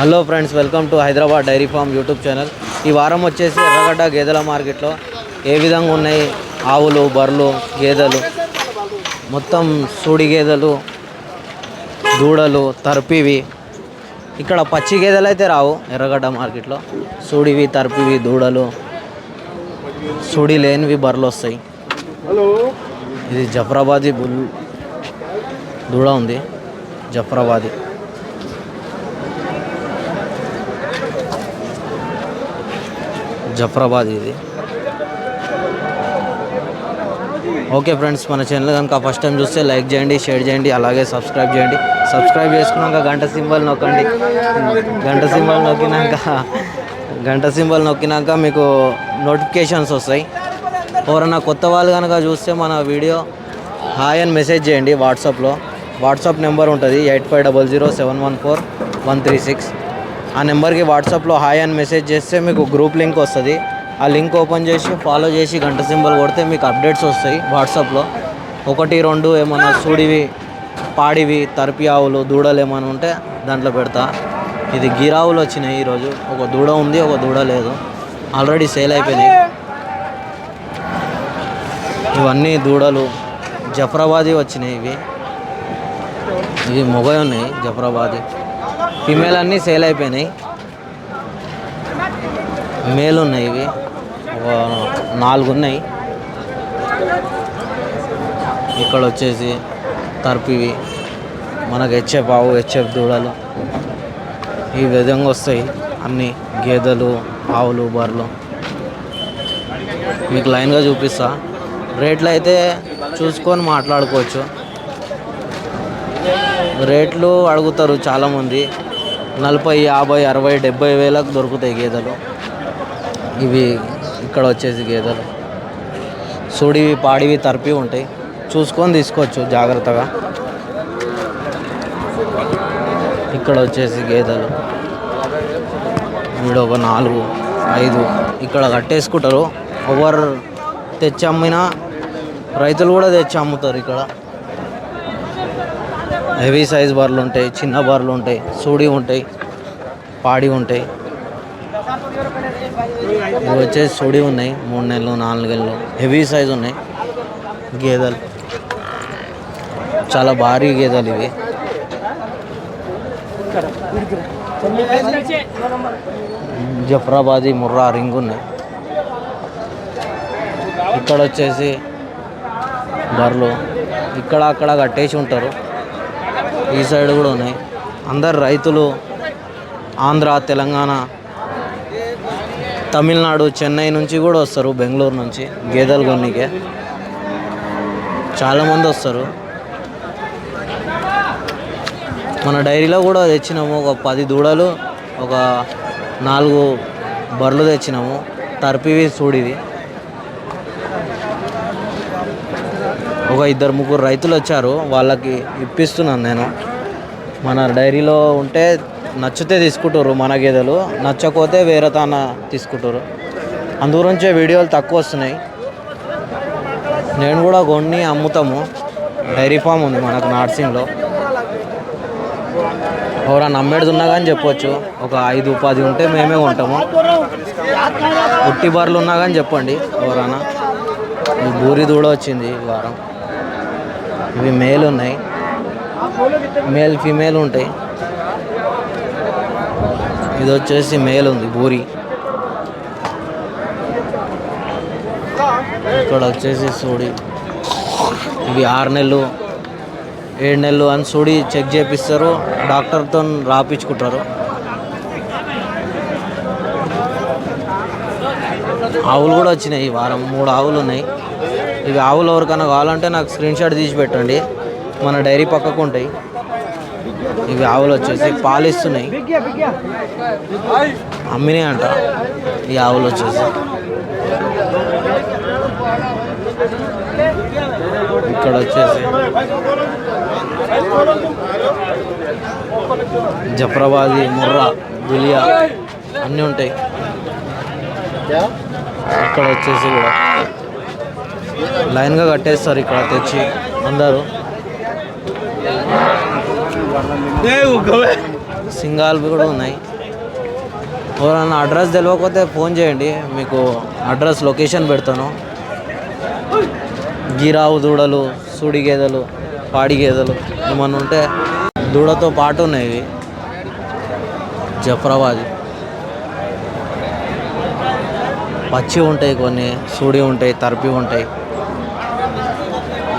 Hello friends, welcome to Hyderabad dairy farm YouTube channel. ఈ వారం వచ్చేసి ఎర్రగడ్డ గేదెల మార్కెట్లో ఏ విధంగా ఉన్నాయి ఆవులు, బర్రెలు, గేదెలు, మొత్తం సూడి గేదెలు, దూడలు, తర్పివి. ఇక్కడ పచ్చి గేదెలు అయితే రావు ఎర్రగడ్డ మార్కెట్లో. సూడివి, తర్పివి, దూడలు, సూడి లేనివి బర్రెలు వస్తాయి. ఇది జఫ్రాబాదీ బుల్ దూడ ఉంది, జఫ్రాబాదీ. జఫ్రాబాద్ ఇది. ఓకే ఫ్రెండ్స్, మన ఛానల్ కనుక ఫస్ట్ టైం చూస్తే లైక్ చేయండి, షేర్ చేయండి, అలాగే సబ్స్క్రైబ్ చేయండి. సబ్స్క్రైబ్ చేసుకున్నాక గంట సింబల్ నొక్కండి. గంట సింబల్ నొక్కినాక మీకు నోటిఫికేషన్స్ వస్తాయి. ఎవరైనా కొత్త వాళ్ళు కనుక చూస్తే మన వీడియో హాయ్ అని మెసేజ్ చేయండి. వాట్సాప్ నెంబర్ ఉంటుంది 85007114 ఆ నెంబర్కి వాట్సాప్లో హాయ్ అని మెసేజ్ చేస్తే మీకు గ్రూప్ లింక్ వస్తుంది. ఆ లింక్ ఓపెన్ చేసి ఫాలో చేసి గంట సింబల్ కొడితే మీకు అప్డేట్స్ వస్తాయి వాట్సాప్లో. 1-2 ఏమన్నా సూడివి, పాడివి, తర్పి ఆవులు, దూడలు ఏమైనా ఉంటే దాంట్లో పెడతా. ఇది గిరావులు వచ్చినాయి ఈరోజు. ఒక దూడ ఉంది, ఒక దూడ లేదు, ఆల్రెడీ సేల్ అయిపోయినాయి. ఇవన్నీ దూడలు జఫ్రాబాదీ వచ్చినాయి. ఇవి మొగవి ఉన్నాయి జఫ్రాబాదీ. ఫిమేల్ అన్నీ సేల్ అయిపోయినాయి. మేల్ ఉన్నాయి, ఇవి ఒక 4 ఉన్నాయి. ఇక్కడ వచ్చేసి తర్పివి, మనకు హెచ్ఎఫ్ ఆవు, హెచ్ఎఫ్ దూడలు ఈ విధంగా వస్తాయి. అన్నీ గేదెలు, ఆవులు, బర్రెలు మీకు లైన్గా చూపిస్తా. రేట్లు అయితే చూసుకొని మాట్లాడుకోవచ్చు. రేట్లు అడుగుతారు చాలామంది. 40, 50, 60, 70 వేలకు దొరుకుతాయి గేదెలు. ఇవి ఇక్కడ వచ్చేసి గేదెలు సూడివి, పాడివి, తర్పి ఉంటాయి. చూసుకొని తీసుకోవచ్చు జాగ్రత్తగా. ఇక్కడ వచ్చేసి గేదెలు వీడు ఒక 4, 5 ఇక్కడ కట్టేసుకుంటారు. ఎవరు తెచ్చి అమ్మినా రైతులు కూడా తెచ్చి అమ్ముతారు. ఇక్కడ హెవీ సైజ్ బర్రెలు ఉంటాయి, చిన్న బర్రెలు ఉంటాయి, సూడి ఉంటాయి, పాడి ఉంటాయి. ఇవి వచ్చేసి సూడి ఉన్నాయి, 3 నెలలు, 4 నెలలు, హెవీ సైజ్ ఉన్నాయి గేదెలు. చాలా భారీ గేదెలు ఇవి. జఫ్రాబాదీ, ముర్రా, రింగ్ ఉన్నాయి. ఇక్కడ వచ్చేసి బర్రెలు ఇక్కడ అక్కడ కట్టేసి ఉంటారు. ఈ సైడ్ కూడా ఉన్నాయి. అందరు రైతులు ఆంధ్ర, తెలంగాణ, తమిళనాడు, చెన్నై నుంచి కూడా వస్తారు, బెంగళూరు నుంచి గేదెలు కొన్నికే చాలామంది వస్తారు. మన డైరీలో కూడా తెచ్చినాము ఒక 10 దూడలు, ఒక 4 బర్రెలు తెచ్చినాము. తర్పివి, సూడివి. ఒక 2-3 రైతులు వచ్చారు, వాళ్ళకి ఇప్పిస్తున్నాను నేను. మన డైరీలో ఉంటే నచ్చితే తీసుకుంటారు మన గేదెలు, నచ్చకపోతే వేరే తాన తీసుకుంటారు. అందుగురించే వీడియోలు తక్కువ వస్తున్నాయి. నేను కూడా కొన్ని అమ్ముతాము. డైరీ ఫామ్ ఉంది మనకు నార్సింగ్లో. ఎవరైనా అమ్మేది ఉన్నా కానీ చెప్పొచ్చు. ఒక 5-10 ఉంటే మేమే కొంటాము. పుట్టి బర్రెలు ఉన్నా కానీ చెప్పండి ఎవరైనా. ఈ బూరి దూడ వచ్చింది ఈ వారం. ఇవి మేల్ ఉన్నాయి, మేల్ ఫీమేల్ ఉంటాయి. ఇది వచ్చేసి మేల్ ఉంది, బూరి. ఇక్కడ వచ్చేసి సూడి. ఇవి 6 నెలలు, 7 నెలలు అని సూడి చెక్ చేపిస్తారు, డాక్టర్తో రాపించుకుంటారు. ఆవులు కూడా వచ్చినాయి ఈ వారం. 3 ఆవులు ఉన్నాయి. ఇవి ఆవులు ఎవరికైనా కావాలంటే నాకు స్క్రీన్ షాట్ తీసి పెట్టండి, మన డైరీ పక్కకు ఉంటాయి. ఇవి ఆవులు వచ్చేసి పాలు ఇస్తున్నాయి, అమ్మినాయి అంట ఈ ఆవులు వచ్చేసి. ఇక్కడ వచ్చేసి జఫ్రాబాదీ, ముర్రా, దులియా అన్నీ ఉంటాయి. ఇక్కడ వచ్చేసి కూడా లైన్గా కట్టేస్తారు ఇక్కడ తెచ్చి అందరూ. సింగాల్ కూడా ఉన్నాయి. ఎవరన్నా అడ్రస్ తెలియకపోతే ఫోన్ చేయండి, మీకు అడ్రస్ లొకేషన్ పెడతాను. గీరావు దూడలు, సూడి గేదెలు, పాడి గేదెలు ఏమన్నా ఉంటే దూడతో పాటు ఉన్నాయి. ఇవి జఫ్రాబాద్ పచ్చి ఉంటాయి, కొన్ని సూడి ఉంటాయి, తర్పి ఉంటాయి.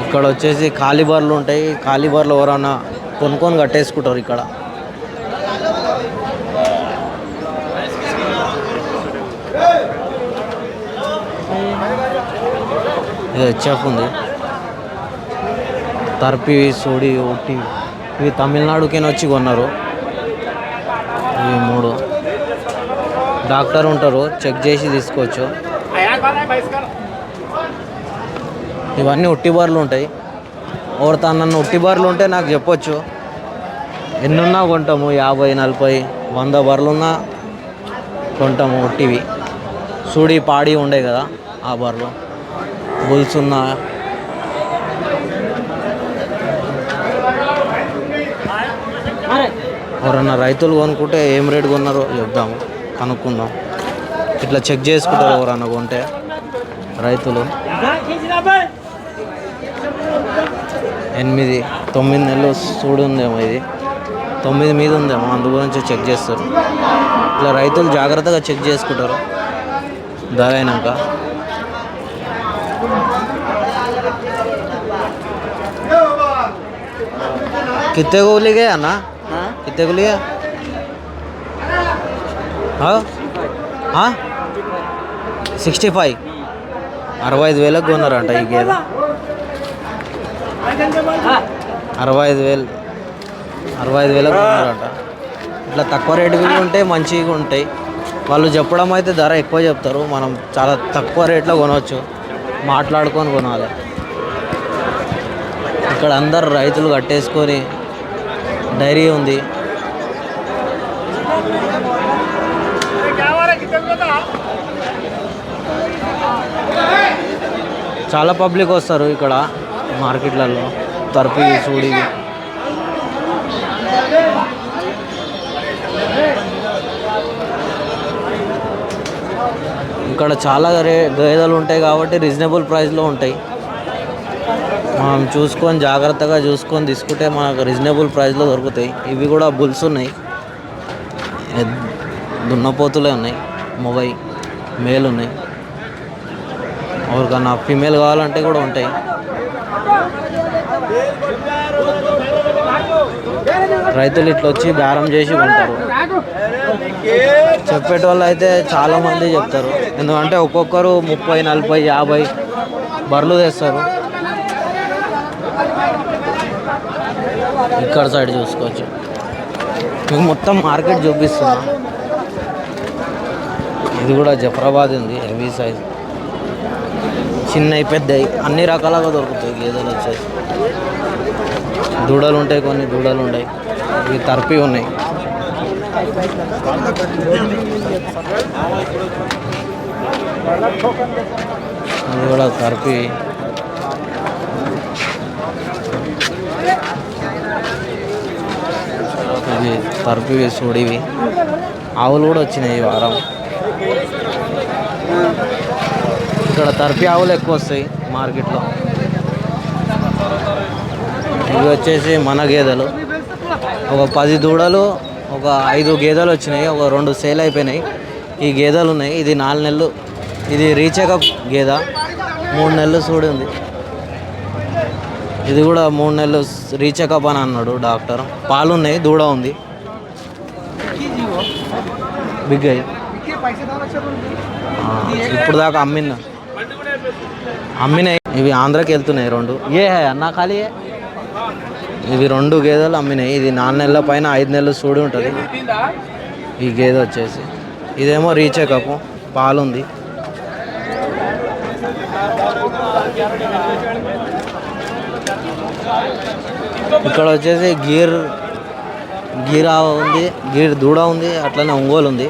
ఇక్కడ వచ్చేసి కాలిబర్లు ఉంటాయి. కాలిబర్లు ఎవరన్నా కొనుక్కొని కట్టేసుకుంటారు. ఇక్కడ ఇది హెచ్ఎఫ్ ఉంది. తర్పి, సూడి, ఒట్టి ఇవి తమిళనాడుకి వచ్చి కొన్నారు. ఇవి 3 డాక్టర్ ఉంటారు, చెక్ చేసి తీసుకోవచ్చు. ఇవన్నీ ఉట్టి బార్లు ఉంటాయి. ఎవరితో నన్ను ఉట్టి బార్లు ఉంటే నాకు చెప్పొచ్చు, ఎన్నున్నా కొంటాము. 50, 40, 100 బార్లున్నా కొంటాము ఉట్టివి. సూడి పాడి ఉండే కదా ఆ బార్లు, బుల్స్ ఉన్నా. ఎవరన్నా రైతులు కొనుక్కుంటే ఏం రేటు కొన్నారో చెప్దాము, కనుక్కుందాం. ఇట్లా చెక్ చేసుకుంటారు ఎవరన్నా కొంటే రైతులు. 8, 9 నెలలు సూడి ఉందేమో, ఇది 9 మీద ఉందేమో, అందు గురించి చెక్ చేస్తారు. ఇట్లా రైతులు జాగ్రత్తగా చెక్ చేసుకుంటారు ధర అయినాక. कितने को ले गया ना? कितने को लिया? हाँ हाँ 65, 65,000 కొన్నారంట ఈ గేదె. 65,000 కొన్నారంట. ఇట్లా తక్కువ రేటు ఉంటే మంచిగా ఉంటాయి. వాళ్ళు చెప్పడం అయితే ధర ఎక్కువ చెప్తారు, మనం చాలా తక్కువ రేట్లో కొనవచ్చు, మాట్లాడుకొని కొనాలి. ఇక్కడ అందరు రైతులు కట్టేసుకొని డైరీ ఉంది. చాలా పబ్లిక్ వస్తారు ఇక్కడ మార్కెట్లలో తర్పి, సూడి. ఇక్కడ చాలా గేదెలు ఉంటాయి కాబట్టి రీజనబుల్ ప్రైస్లో ఉంటాయి. మనం చూసుకొని జాగ్రత్తగా చూసుకొని తీసుకుంటే మనకు రీజనబుల్ ప్రైస్లో దొరుకుతాయి. ఇవి కూడా బుల్స్ ఉన్నాయి, దున్నపోతులే ఉన్నాయి, మొగై మేల్ ఉన్నాయి. ఎవరికన్నా ఫీమేల్ కావాలంటే కూడా ఉంటాయి. రైతులు ఇట్లా వచ్చి బేరం చేసి ఉంటారు. చెప్పేటోళ్ళు అయితే చాలామంది చెప్తారు, ఎందుకంటే ఒక్కొక్కరు 30, 40, 50 బర్రెలు తెస్తారు. ఇక్కడ సైడ్ చూసుకోవచ్చు, మీకు మొత్తం మార్కెట్ చూపిస్తున్నా. ఇది కూడా జఫ్రాబాద్ ఉంది, హెవీ సైజ్, చిన్నవి పెద్దవి అన్ని రకాలుగా దొరుకుతాయి గేదెలు వచ్చేసి. దూడలు ఉంటాయి, కొన్ని దూడలు ఉంటాయి. ఇవి తర్పి ఉన్నాయి. ఇది కూడా తర్పి. ఇవి తర్పివి, సూడివి. ఆవులు కూడా వచ్చినాయి ఈ వారం. ఇక్కడ తర్పి ఆవులు ఎక్కువ వస్తాయి మార్కెట్లో. ఇవి వచ్చేసి మన గేదెలు. ఒక 10 దూడలు, ఒక 5 గేదెలు వచ్చినాయి. ఒక 2 సేల్ అయిపోయినాయి. ఈ గేదెలు ఉన్నాయి. ఇది 4 నెలలు, ఇది రీచెకప్ గేదె. 3 నెలలు సూడి ఉంది. ఇది కూడా 3 నెలలు రీచెకప్ అని అన్నాడు డాక్టర్. పాలు ఉన్నాయి, దూడ ఉంది. బిగ్ అయ్యి ఇప్పుడు దాకా అమ్మినాయి. ఇవి ఆంధ్రాకి వెళ్తున్నాయి 2. ఏ అన్నా ఖాళీ. ఇవి 2 గేదెలు అమ్మినాయి. ఇది 4 నెలల పైన 5 నెలలు సూడి ఉంటుంది ఈ గేదె వచ్చేసి. ఇదేమో రీచెకప్, పాలు ఉంది. ఇక్కడ వచ్చేసి గీరా ఉంది, గీర్ దూడ ఉంది, అట్లనే ఒంగోలు ఉంది.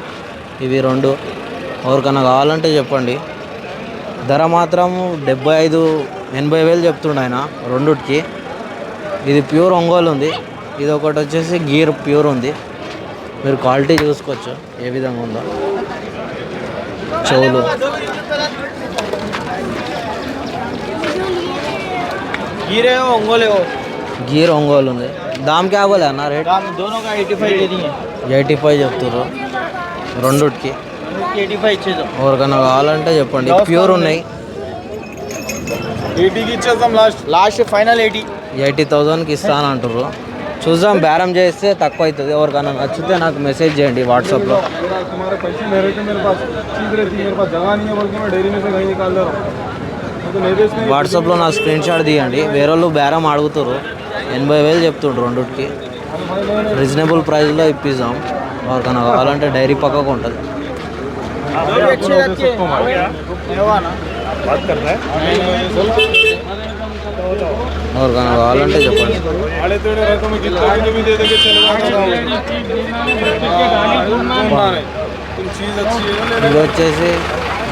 ఇవి 2 ఎవరికన్నా కావాలంటే చెప్పండి. ధర మాత్రం 75-80 చెప్తుండ ఆయన రెండుకి. ఇది ప్యూర్ ఒంగోలు ఉంది. ఇది ఒకటి వచ్చేసి గీర్ ప్యూర్ ఉంది. మీరు క్వాలిటీ చూసుకోవచ్చు ఏ విధంగా ఉందో. చెవులు గీర్ ఒంగోలు ఉంది. దామ్ క్యా బోలే అన్న రేట్? 85 చెప్తుర్రు రెండుకి. ఎవరికైనా కావాలంటే చెప్పండి, ప్యూర్ ఉన్నాయి. 80కి ఇచ్చేద్దాం, లాస్ట్ ఫైనల్ 80,000కి ఇస్తాను అంటారు. చూద్దాం, బేరం చేస్తే తక్కువ అవుతుంది. ఎవరికైనా నచ్చితే నాకు మెసేజ్ చేయండి వాట్సాప్లో. వాట్సాప్లో నా స్క్రీన్ షాట్ తీయండి. వేరే వాళ్ళు బేరం అడుగుతారు, 80,000 చెప్తుండ్రు రెండుకి. రీజనబుల్ ప్రైస్లో ఇప్పిద్దాం. ఎవరికైనా కావాలంటే డైరీ పక్కకు ఉంటుంది. ఎవరికైనా కావాలంటే చెప్పండి. ఇది వచ్చేసి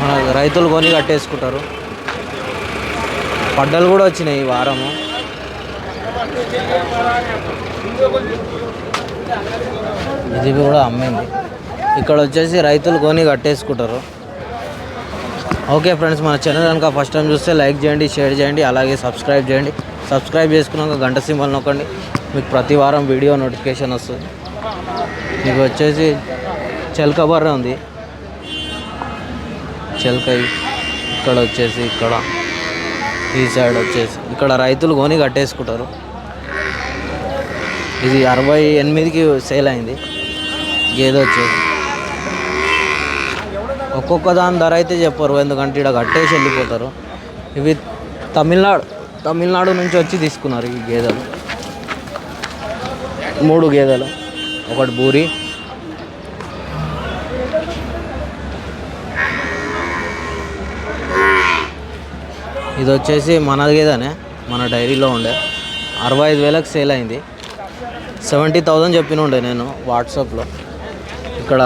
మన రైతులు కొని కట్టేసుకుంటారు. పడ్డలు కూడా వచ్చినాయి ఈ వారము. ఇది కూడా అమ్మింది. ఇక్కడ వచ్చేసి రైతులు కొని కట్టేసుకుంటారు. ఓకే ఫ్రెండ్స్, మన ఛానల్ కనుక ఫస్ట్ టైం చూస్తే లైక్ చేయండి, షేర్ చేయండి, అలాగే సబ్స్క్రైబ్ చేయండి. సబ్స్క్రైబ్ చేసుకున్నాక గంట సింబల్ నొక్కండి. మీకు ప్రతి వారం వీడియో నోటిఫికేషన్ వస్తుంది. మీకు వచ్చేసి చెల్క బర్రె ఉంది. చెల్క ఇక్కడ వచ్చేసి ఇక్కడ ఈ సైడ్ వచ్చేసి ఇక్కడ రైతులు కొని కట్టేసుకుంటారు. ఇది 68కి సేల్ అయింది. గేదె వచ్చేసి ఒక్కొక్క దాని ధర అయితే చెప్పరు, ఎందుకంటే ఇక్కడ కట్టేసి వెళ్ళిపోతారు. ఇవి తమిళనాడు నుంచి వచ్చి తీసుకున్నారు ఈ గేదెలు. 3 గేదెలు, ఒకటి బూరి. ఇది వచ్చేసి మన గేదెనే, మన డైరీలో ఉండే. 65,000కి సేల్ అయింది. 70,000 చెప్పిన ఉండే నేను వాట్సాప్లో. ఇక్కడ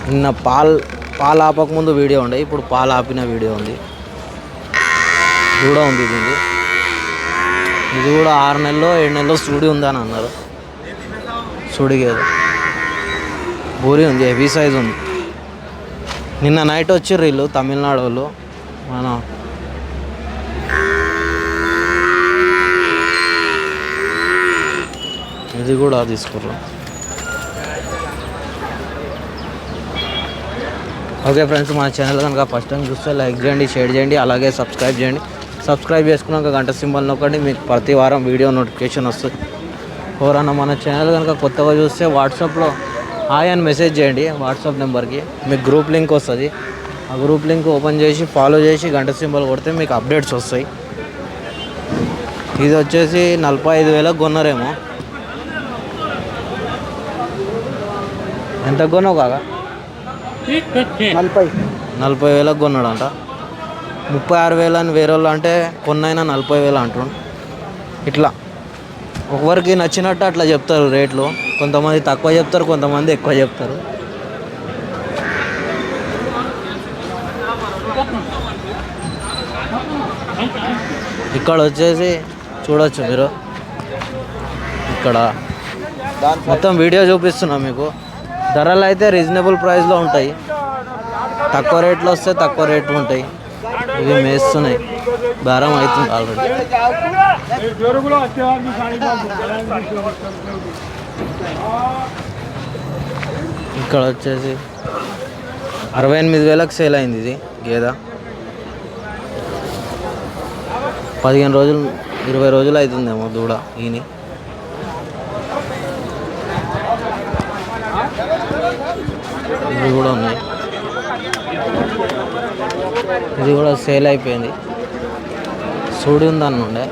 నిన్న పాలు ఆపకముందు వీడియో ఉండే, ఇప్పుడు పాలు ఆపిన వీడియో ఉంది. దూడ ఉంది. ఇది కూడా 6 నెలలో 7 నెలలో సూడి ఉందని అన్నారు. సూడి గేదె బూరి ఉంది, హెవీ సైజ్ ఉంది. నిన్న నైట్ వచ్చిర్రు వీళ్ళు తమిళనాడు వాళ్ళు. మన ఇది కూడా తీసుకుర్రు. ఓకే ఫ్రెండ్స్, మన ఛానల్ కనుక ఫస్ట్ టైం చూస్తే లైక్ చేయండి, షేర్ చేయండి, అలాగే సబ్స్క్రైబ్ చేయండి. సబ్స్క్రైబ్ చేసుకున్నాక గంట సింబల్ నొక్కండి. మీకు ప్రతి వారం వీడియో నోటిఫికేషన్ వస్తుంది. ఎవరన్నా మన ఛానల్ కనుక కొత్తగా చూస్తే వాట్సాప్లో హాయ్ అని మెసేజ్ చేయండి. వాట్సాప్ నెంబర్కి మీకు గ్రూప్ లింక్ వస్తుంది. ఆ గ్రూప్ లింక్ ఓపెన్ చేసి ఫాలో చేసి గంట సింబల్ కొడితే మీకు అప్డేట్స్ వస్తాయి. ఇది వచ్చేసి 45,000కి కొన్నారేమో. ఎంత కొన్నావు కాగా? 40,000కి కొన్నాడంట. 36,000 అని వేరే వాళ్ళు అంటే కొన్నైనా 40,000 అంటుండు. ఇట్లా ఒకరికి నచ్చినట్టు అట్లా చెప్తారు రేట్లు. కొంతమంది తక్కువ చెప్తారు, కొంతమంది ఎక్కువ చెప్తారు. ఇక్కడ వచ్చేసి చూడొచ్చు మీరు. ఇక్కడ మొత్తం వీడియో చూపిస్తున్నా మీకు. ధరలు అయితే రీజనబుల్ ప్రైస్లో ఉంటాయి. తక్కువ రేట్లో వస్తే తక్కువ రేట్లు ఉంటాయి. ఇవి మేస్తున్నాయి, బేరం అవుతుంది ఆల్రెడీ. ఇక్కడ వచ్చేసి 68,000కి సేల్ అయింది ఇది గేదె. 15 రోజులు 20 రోజులు అవుతుందేమో దూడ ఈని. ఇవి కూడా ఉన్నాయి. ఇది కూడా సేల్ అయిపోయింది. సూడి ఉందన్నుండే.